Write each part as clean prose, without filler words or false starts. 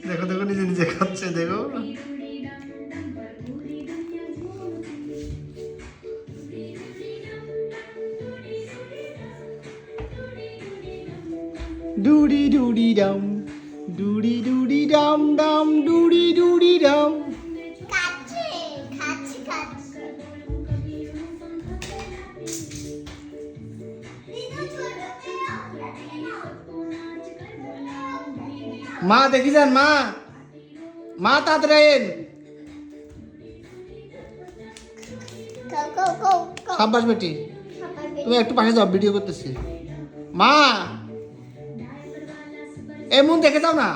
দেখো দেখো নিজে নিজে খাচ্ছে দেখো। ডুডি ডুডি ডাম ডুডি ডুডি ডাম ডাম ডুডি ডুডি ডাম। খাচ্ছে খাচ্ছে খাচ্ছে মা দেখি যান মা, মা তাড়াতাড়ি আইন। কাউ কাউ কাউ কাউ সাব্বাস বেটি, তুমি একটু পাশে যাও, ভিডিও করতেছি। মা এমন দেখে যাও না।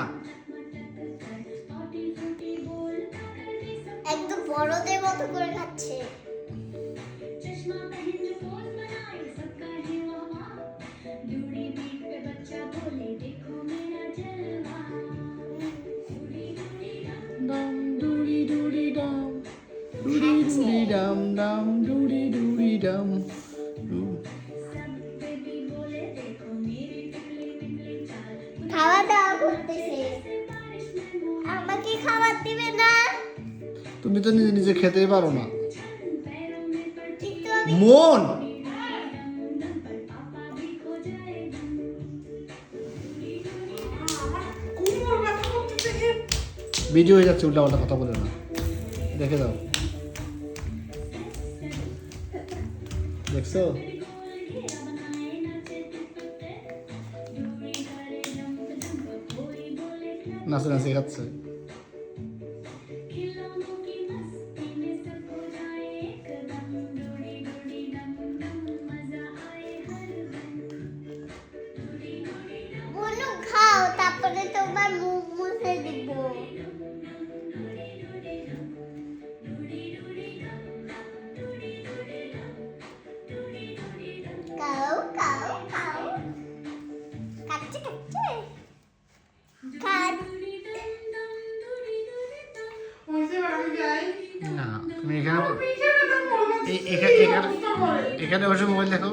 একদম বড়দের মতো করে খাচ্ছে। ডাম ডুডি ডুডি ডাম ডুডি ডুডি ডাম ডাম ডুডি ডুডি ডাম। খাওয়া দাওয়া করতেছে, আমাকে খাবার দিবে না? তুমি তো নিজে নিজে খেতেই পারো না। কিন্তু আমি মন ভিডিও হয়ে যাচ্ছে, উল্টা পাল্টা কথা বলে না, দেখে দাও। দেখছো নাচে নাচে খাচ্ছে। বলু খাও, তারপরে তোমার মুখ মুছে দিব। খাও খাও খাও, খাচ্ছে খাচ্ছে না তুমি এখানে এখানে বসে মোবাইল দেখো।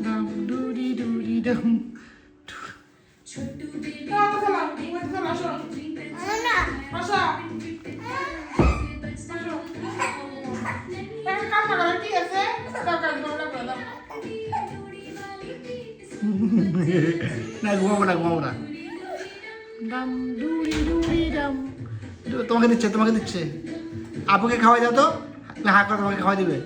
ডাম ডুডি ডুডি ডাম। না ঘুমাবো না ঘুমাবো না। ডাম ডুডি ডুডি ডাম। তোমাকে দিচ্ছে তোমাকে দিচ্ছে। আপুকে খাওয়াই দাও তো, হা করে তোমাকে খাওয়াই দিবে।